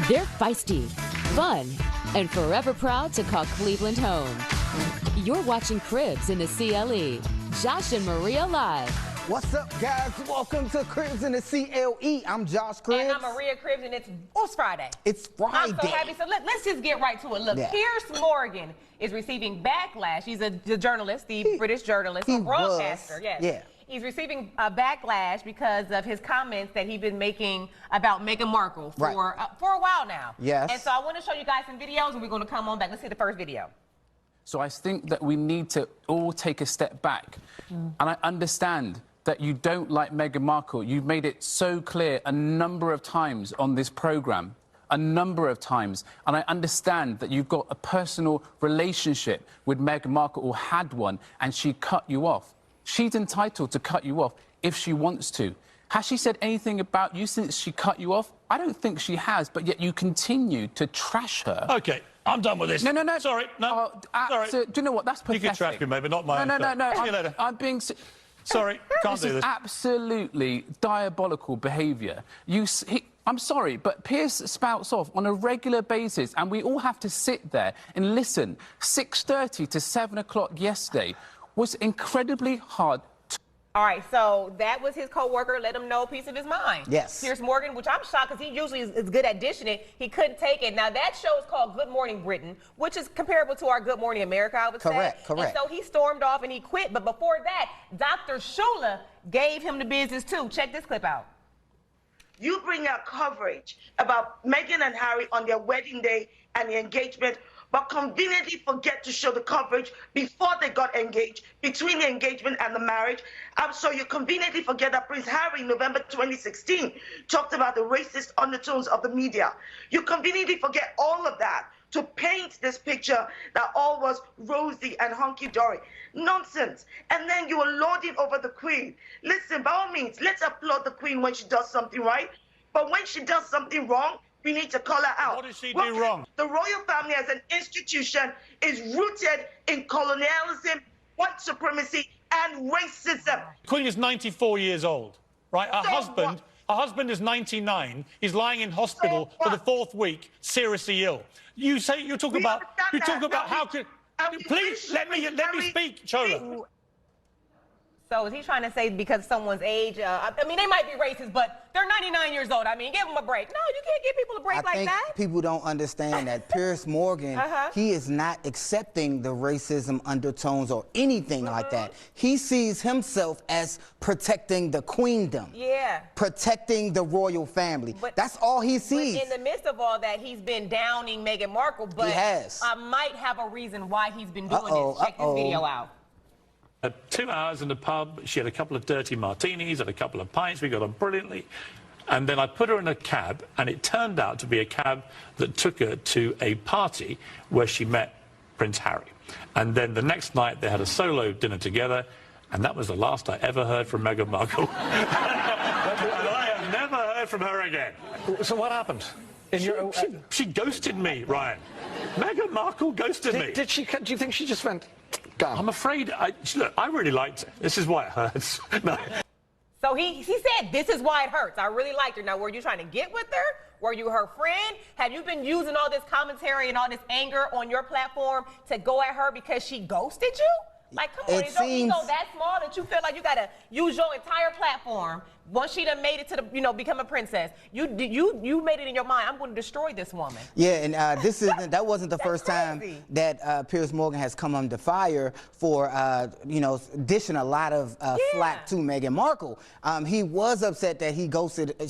They're feisty, fun, and forever proud to call Cleveland home. You're watching Cribs in the CLE. Josh and Maria live. What's up, guys? Welcome to Cribs in the CLE. I'm Josh Cribs. And I'm Maria Cribs, and it's Friday. It's Friday. I'm so happy. So let's just get right to it. Look, Yeah. Piers Morgan is receiving backlash. He's the journalist, the British journalist, a broadcaster. Yes. Yeah. He's receiving a backlash because of his comments that he's been making about Meghan Markle for a while now. Yes. And so I want to show you guys some videos, and we're going to come on back. Let's see the first video. So I think that we need to all take a step back. And I understand that you don't like Meghan Markle. You've made it so clear a number of times on this programme, a number of times. And I understand that you've got a personal relationship with Meghan Markle, or had one, and she cut you off. She's entitled to cut you off if she wants to. Has she said anything about you since she cut you off? I don't think she has, but yet you continue to trash her. OK, I'm done with this. No, no, no. Sorry, no. Sorry. Do you know what? That's pathetic. You can trash me, maybe, not mine. No. See you later. I'm being... Sorry, can't do This is this. absolutely diabolical behaviour. I'm sorry, but Piers spouts off on a regular basis, and we all have to sit there and listen. 6:30 to 7 o'clock yesterday was incredibly hard. All right, so that was his co-worker. Let him know a piece of his mind. Yes. Piers Morgan, which I'm shocked because he usually is good at dishing it. He couldn't take it. Now, that show is called Good Morning Britain, which is comparable to our Good Morning America, I would say. Correct. And so he stormed off and he quit. But before that, Dr. Shula gave him the business, too. Check this clip out. You bring out coverage about Meghan and Harry on their wedding day and the engagement, but conveniently forget to show the coverage before they got engaged, between the engagement and the marriage. So you conveniently forget that Prince Harry, in November 2016, talked about the racist undertones of the media. You conveniently forget all of that to paint this picture that all was rosy and hunky-dory. Nonsense. And then you are lording over the Queen. Listen, by all means, let's applaud the Queen when she does something right. But when she does something wrong, we need to call her out. What does she do wrong? The royal family as an institution is rooted in colonialism, white supremacy, and racism. Queen is 94 years old, right? Her So husband is 99. He's lying in hospital for the 4th week, seriously ill. You talk about how could... Please, let me speak, Chola. So is he trying to say because of someone's age? I mean, they might be racist, but they're 99 years old. I mean, give them a break. No, you can't give people a break like that. I think people don't understand that Piers Morgan, he is not accepting the racism undertones or anything like that. He sees himself as protecting the queendom. Yeah. Protecting the royal family. But that's all he sees. But in the midst of all that, he's been downing Meghan Markle, but he has. I might have a reason why he's been doing this. Check this video out. 2 hours in the pub, she had a couple of dirty martinis and a couple of pints. We got on brilliantly. And then I put her in a cab, and it turned out to be a cab that took her to a party where she met Prince Harry. And then the next night, they had a solo dinner together, and that was the last I ever heard from Meghan Markle. And I have never heard from her again. So what happened? She ghosted me, Ryan. Meghan Markle ghosted me. Did she? Do you think she just went, gone? I'm afraid... Look, I really liked it. This is why it hurts. No. So he said, this is why it hurts. I really liked her. Now, were you trying to get with her? Were you her friend? Have you been using all this commentary and all this anger on your platform to go at her because she ghosted you? Like, come on, is your ego that small that you feel like you got to use your entire platform once she done made it to the, become a princess? You made it in your mind, I'm going to destroy this woman. Yeah, and that wasn't the first time that Piers Morgan has come under fire for, dishing a lot of flack to Meghan Markle. He was upset that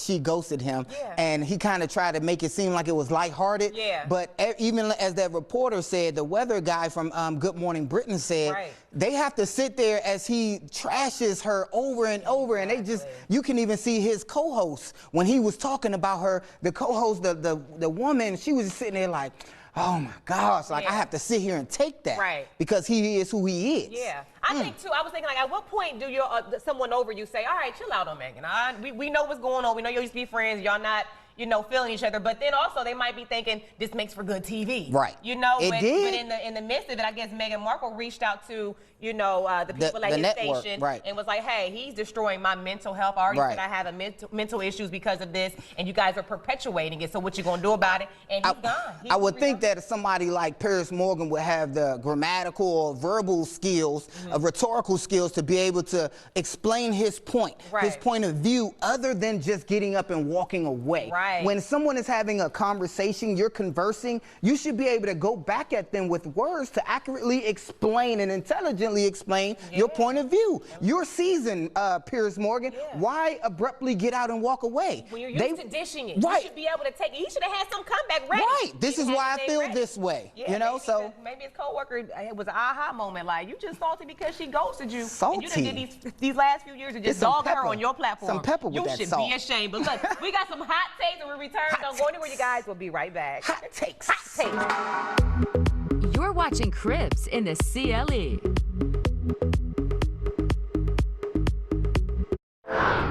she ghosted him, and he kind of tried to make it seem like it was lighthearted. Yeah. But even as that reporter said, the weather guy from Good Morning Britain said, they have to sit there as he trashes her over and over, and they just, you can even see his co-host when he was talking about her, the co-host, the woman, she was just sitting there like, oh my gosh, like I have to sit here and take that because he is who he is. Yeah, I think too, I was thinking like, at what point do someone over you say, all right, chill out on Meghan. We know what's going on. We know you used to be friends. Y'all not, you know, feeling each other. But then also they might be thinking this makes for good TV. Right. You know, It but did. in the midst of it, I guess Meghan Markle reached out to, you know, the people at his network, station right. and was like, hey, he's destroying my mental health. I already said I have a mental issues because of this, and you guys are perpetuating it. So what you gonna do about it? And he's gone. I would think that somebody like Piers Morgan would have the grammatical or verbal skills, rhetorical skills to be able to explain his point of view, other than just getting up and walking away. Right. When someone is having a conversation, you're conversing, you should be able to go back at them with words to accurately explain and intelligently explain your point of view. You're seasoned, Piers Morgan. Why abruptly get out and walk away? When you're used to dishing it, right. you should be able to take it. He should have had some comeback ready. Right. This is why I feel this way. Yeah, you know, maybe his coworker, it was an aha moment, like you just salty because she ghosted you. Salty. And you done did these last few years and just dogged her on your platform. Some pepper with that salt. You should be ashamed. But look, we got some hot takes and we return. Don't go anywhere, you guys. We'll be right back. Hot takes. Hot takes. You're watching Cribs in the CLE.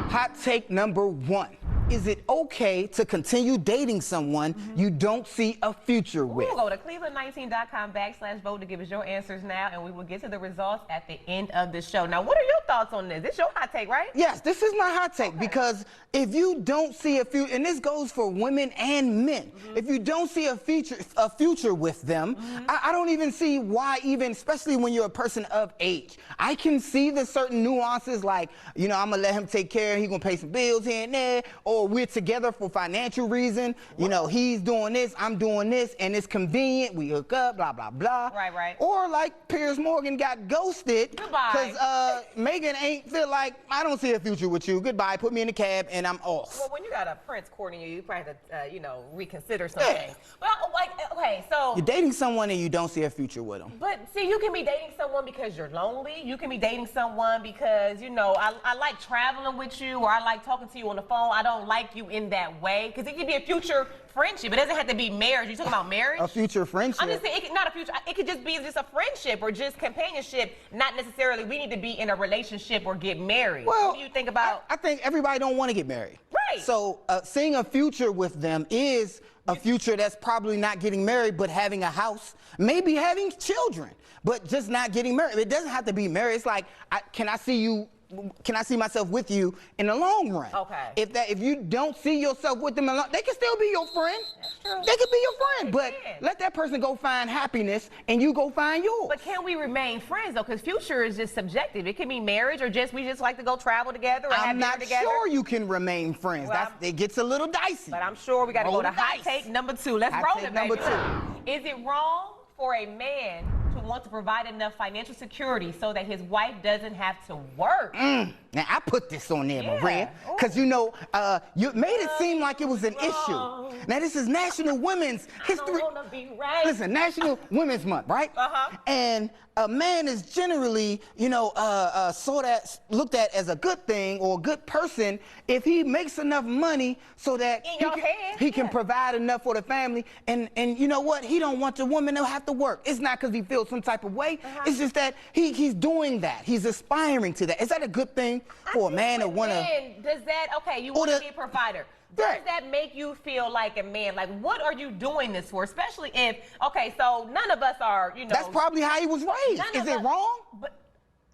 Hot take number 1. Is it okay to continue dating someone you don't see a future with? We'll go to cleveland19.com/vote to give us your answers now, and we will get to the results at the end of the show. Now, what are your thoughts on this? This is your hot take, right? Yes, this is my hot take, because if you don't see a future, and this goes for women and men, if you don't see a future with them, I don't even see why, even, especially when you're a person of age. I can see the certain nuances, like, you know, I'm gonna let him take care, he's gonna pay some bills here and there, or we're together for financial reason. You know, he's doing this, I'm doing this, and it's convenient. We hook up, blah, blah, blah. Right. Or like Piers Morgan got ghosted because Meghan ain't feel like, I don't see a future with you. Goodbye, put me in the cab, and I'm off. Well, when you got a prince courting you, you probably have to, you know, reconsider something. Well, like, okay, so. You're dating someone and you don't see a future with them. But see, you can be dating someone because you're lonely. You can be dating someone because, you know, I like traveling with you, or I like talking to you on the phone. I don't like you in that way, because it could be a future friendship. It doesn't have to be marriage. You talking about marriage? A future friendship? I'm just saying, not a future. It could just be just a friendship or just companionship. Not necessarily we need to be in a relationship or get married. Well, what do you think about? I think everybody don't want to get married. Right. So seeing a future with them is a future that's probably not getting married, but having a house, maybe having children, but just not getting married. It doesn't have to be married. It's like, can I see myself with you in the long run? Okay. If you don't see yourself with them, they can still be your friend. That's true. They could be your friend, but let that person go find happiness and you go find yours. But can we remain friends though? Because future is just subjective. It can be marriage, or we just like to go travel together or have dinner together. I'm not sure you can remain friends. Well, It gets a little dicey. But I'm sure we got to go to hot take number 2. Let's roll it, baby. Number 2. Is it wrong for a man to want to provide enough financial security so that his wife doesn't have to work? Now, I put this on there, Maria, because, you know, you made it seem like it was an issue. Now, this is National Women's History. I don't want to be right. Listen, National Women's Month, right? And a man is generally, you know, looked at as a good thing or a good person if he makes enough money so that he can provide enough for the family. And you know what? He don't want the woman to have to work. It's not because he feels some type of way. It's just that he's doing that. He's aspiring to that. Is that a good thing for a man to want to? Does that, okay, you want to be a provider. Does that make you feel like a man? Like, what are you doing this for? Especially if, okay, so none of us are, you know. That's probably how he was raised. Is it wrong?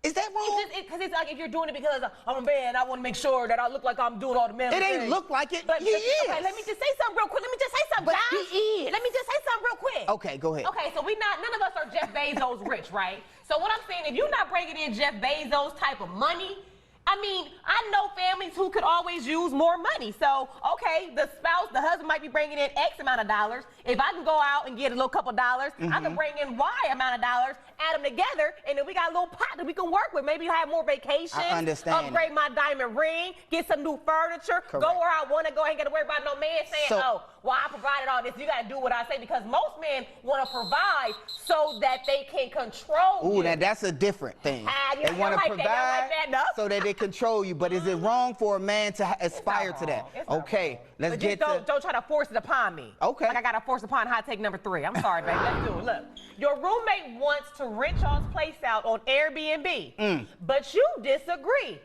Is that wrong? Because it's like if you're doing it because I'm a man, I want to make sure that I look like I'm doing all the men. It ain't look like it. But he is. Okay, let me just say something real quick. Let me just say something, But Josh. he is. Let me just say something real quick. Okay, go ahead. Okay, so none of us are Jeff Bezos rich, right? So what I'm saying, if you're not bringing in Jeff Bezos type of money, I mean, I know families who could always use more money. So, okay, the husband might be bringing in X amount of dollars. If I can go out and get a little couple dollars, I can bring in Y amount of dollars, add them together, and then we got a little pot that we can work with. Maybe have more vacations. I understand. Upgrade my diamond ring, get some new furniture, go where I want to go. Ain't got to worry about no man saying, oh, well, I provided all this. You got to do what I say, because most men want to provide so that they can control you. Ooh, now that's a different thing. They want to provide so that they control you. But is it wrong for a man to aspire to that? Okay, let's get to... Don't try to force it upon me. Okay. Like I got to force upon hot take number 3. I'm sorry, baby. Let's do it. Look, your roommate wants to rent y'all's place out on Airbnb, but you disagree.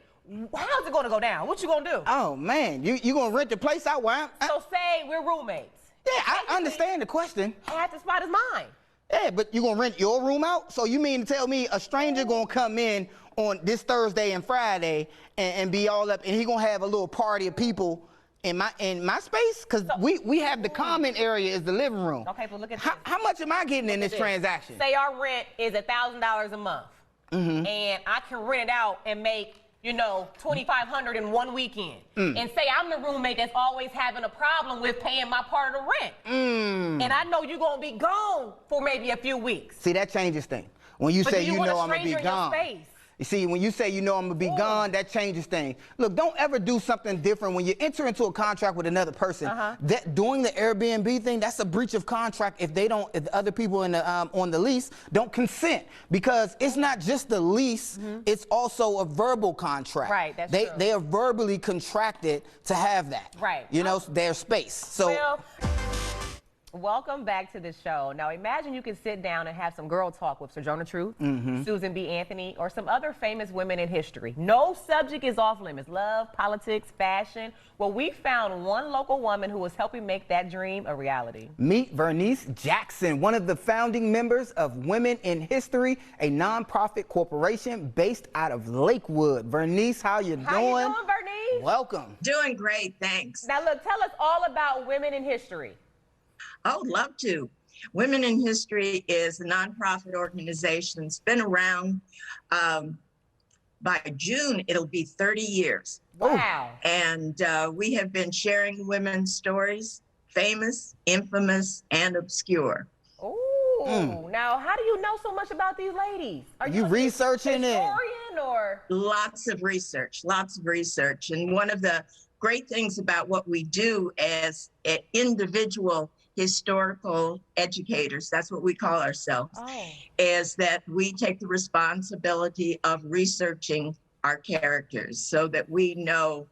how's it going to go down? What you going to do? Oh, man, you going to rent the place out? So say we're roommates. Yeah, I understand the question. Half the spot is mine. Yeah, but you gonna rent your room out? So you mean to tell me a stranger gonna come in on this Thursday and Friday and be all up, and he gonna have a little party of people in my space? Because we have the common area is the living room. Okay, but look at this. How much am I getting in this transaction? Say our rent is $1,000 a month, and I can rent it out and make, you know, $2,500 in one weekend. And say I'm the roommate that's always having a problem with paying my part of the rent. And I know you're gonna be gone for maybe a few weeks. See, that changes things. When you say you know I'm gonna be gone. You see, when you say you know I'm gonna be gone, that changes things. Look, don't ever do something different. When you enter into a contract with another person, that doing the Airbnb thing, that's a breach of contract if they don't, if the other people in the, on the lease don't consent. Because it's not just the lease, it's also a verbal contract. Right, that's true. They are verbally contracted to have that. Right. You know, their space. So. Well, welcome back to the show. Now, imagine you can sit down and have some girl talk with Sojourner Truth, Susan B. Anthony, or some other famous women in history. No subject is off limits. Love, politics, fashion. Well, we found one local woman who is helping make that dream a reality. Meet Vernice Jackson, one of the founding members of Women in History, a nonprofit corporation based out of Lakewood. Vernice, how you doing? How you doing, Vernice? Welcome. Doing great, thanks. Now, look, tell us all about Women in History. I would love to. Women in History is a nonprofit organization. It's been around. By June, it'll be 30 years. Wow. And we have been sharing women's stories, famous, infamous, and obscure. Oh, now how do you know so much about these ladies? Are you researching it? Historian or? Lots of research, lots of research. And one of the great things about what we do as individual historical educators, that's what we call ourselves, is that we take the responsibility of researching our characters so that we know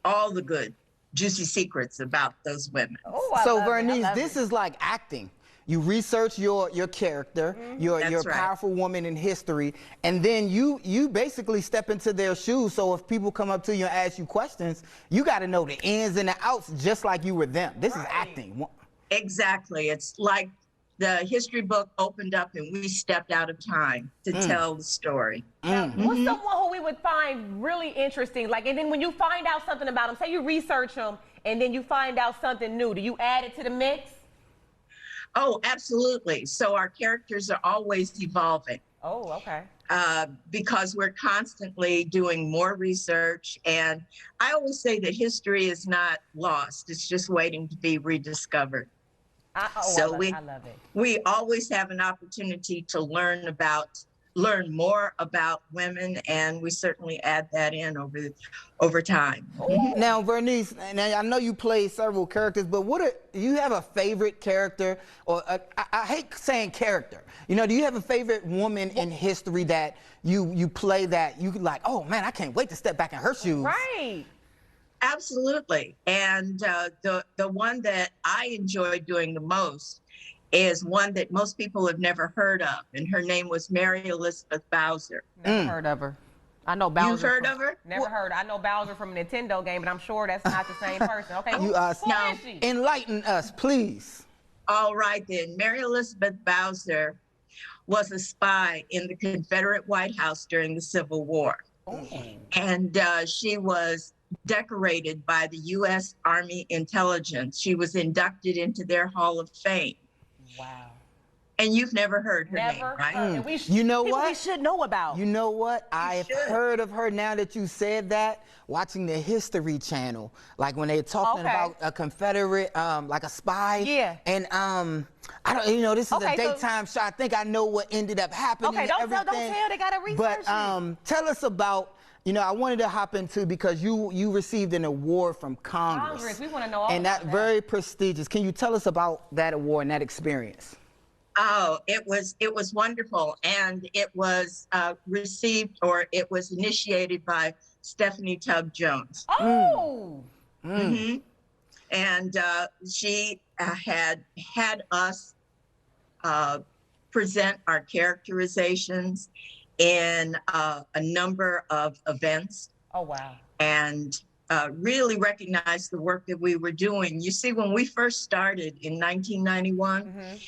all the good, juicy secrets about those women. So Vernice, this is like acting. You research your character, your powerful woman in history, and then you basically step into their shoes. So if people come up to you and ask you questions, you got to know the ins and the outs just like you were them. This is acting. Exactly. It's like the history book opened up and we stepped out of time to tell the story. What's someone who we would find really interesting? Like, and then when you find out something about them, say you research them and then you find out something new, do you add it to the mix? Oh, absolutely. So our characters are always evolving. Oh, okay. Because we're constantly doing more research. And I always say that history is not lost. It's just waiting to be rediscovered. I love it. We always have an opportunity to learn more about women, and we certainly add that in over time. Now, Vernice, I know you play several characters, but do you have a favorite character? Or I hate saying character. You know, do you have a favorite woman in history that you play that you like, oh man, I can't wait to step back in her shoes? Right. Absolutely. And the one that I enjoy doing the most is one that most people have never heard of, and her name was Mary Elizabeth Bowser. Never heard of her. I know Bowser. You've heard of her? Never heard. I know Bowser from a Nintendo game, but I'm sure that's not the same person. Okay, who is she? Enlighten us, please. All right then. Mary Elizabeth Bowser was a spy in the Confederate White House during the Civil War. And she was decorated by the U.S. Army Intelligence. She was inducted into their Hall of Fame. Wow. And you've never heard her name, right? You know what? We should know about. You know what? I've heard of her now that you said that, watching the History Channel. Like when they're talking about a Confederate, like a spy. Yeah. And I don't, you know, this is a daytime show. I think I know what ended up happening. Okay, don't tell, they gotta research But tell us about, you know, I wanted to hop into because you received an award from Congress. We want to know all about that. And that's very prestigious. Can you tell us about that award and that experience? Oh, it was wonderful. And it was received, or it was initiated by Stephanie Tubb Jones. Oh. And she had us present our characterizations in a number of events Oh, wow. And really recognized the work that we were doing. You see, when we first started in 1991,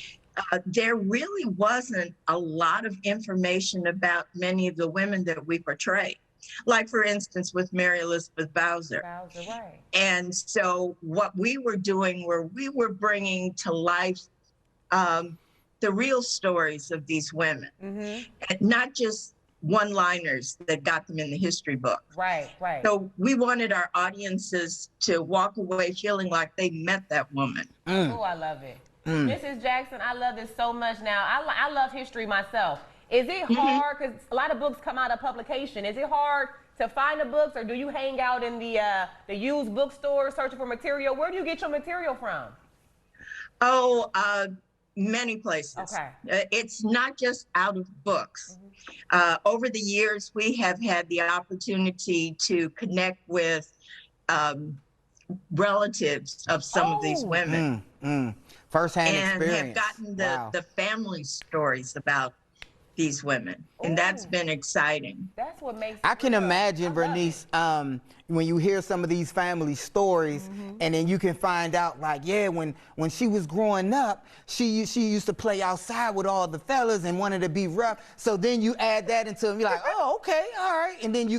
there really wasn't a lot of information about many of the women that we portray. Like, for instance, with Mary Elizabeth Bowser. Right. And so what we were doing were we were bringing to life the real stories of these women, and not just one-liners that got them in the history book. Right. So we wanted our audiences to walk away feeling like they met that woman. Oh, I love it. Mrs. Jackson, I love this so much now. I love history myself. Is it hard, because a lot of books come out of publication, is it hard to find the books, or do you hang out in the used bookstore searching for material? Where do you get your material from? Oh, many places. Okay. It's not just out of books. Over the years, we have had the opportunity to connect with relatives of some of these women. First-hand and experience. have gotten the family stories about these women, and that's been exciting. That's what makes it I can real. imagine, Bernice, when you hear some of these family stories, and then you can find out, like, yeah, when she was growing up, she used to play outside with all the fellas and wanted to be rough. So then you add that into, you're like, oh, okay, all right, and then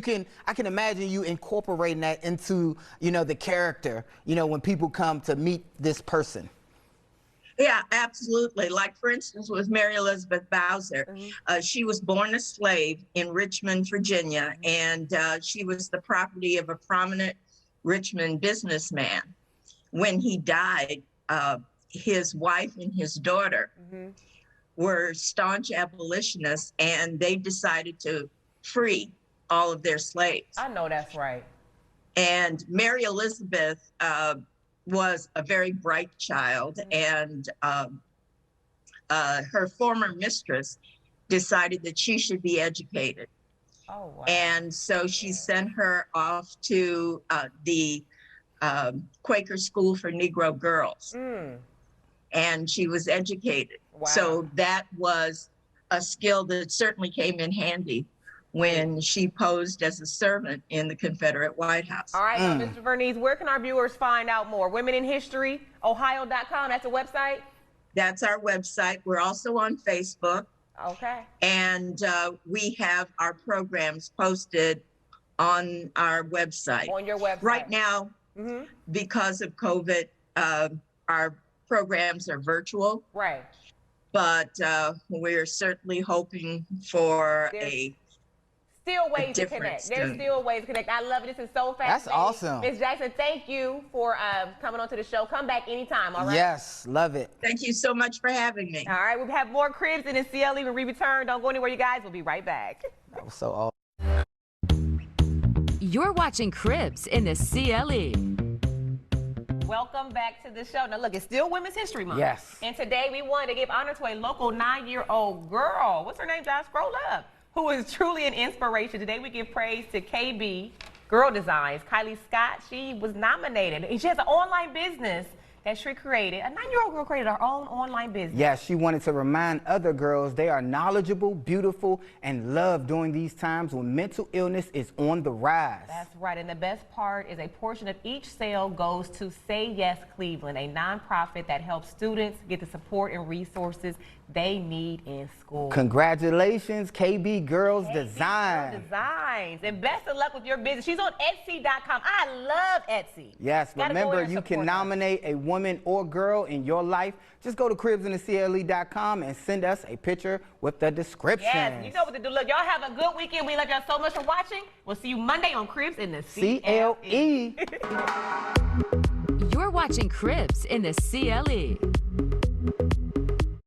I can imagine you incorporating that into, the character, when people come to meet this person. Yeah, absolutely. Like, for instance, with Mary Elizabeth Bowser, she was born a slave in Richmond, Virginia, and she was the property of a prominent Richmond businessman. When he died, his wife and his daughter were staunch abolitionists, and they decided to free all of their slaves. I know that's right. And Mary Elizabeth was a very bright child, and her former mistress decided that she should be educated. Oh, wow. And so she sent her off to the Quaker School for Negro Girls. And she was educated. Wow. So that was a skill that certainly came in handy when she posed as a servant in the Confederate White House. All right, now, Mr. Bernice, where can our viewers find out more? Women in History, Ohio.com, that's a website? That's our website. We're also on Facebook. Okay. And we have our programs posted on our website. On your website. Right now, because of COVID, our programs are virtual. Right. But we're certainly hoping for still ways to connect. There's still ways to connect. I love it. This is so fascinating. That's awesome. Ms. Jackson, thank you for coming onto the show. Come back anytime, all right? Yes, love it. Thank you so much for having me. All right, we'll have more Cribs in the CLE when we return. Don't go anywhere, you guys. We'll be right back. That was so awesome. You're watching Cribs in the CLE. Welcome back to the show. Now, look, it's still Women's History Month. Yes. And today we wanted to give honor to a local 9-year-old girl. What's her name, Josh? Scroll up. Who is truly an inspiration. Today we give praise to KB Girl Designs. Kylie Scott, she was nominated. And she has an online business that she created. A 9-year-old girl created her own online business. Yes, she wanted to remind other girls they are knowledgeable, beautiful, and loved during these times when mental illness is on the rise. That's right, and the best part is a portion of each sale goes to Say Yes Cleveland, a nonprofit that helps students get the support and resources they need in school. Congratulations, KB Girls Design. Girl Designs. And best of luck with your business. She's on Etsy.com. I love Etsy. Yes, remember you can nominate a woman or girl in your life. Just go to cribsinthecle.com and send us a picture with the description. Yes, you know what to do. Look, y'all have a good weekend. We love y'all so much for watching. We'll see you Monday on Cribs in the CLE. You're watching Cribs in the CLE.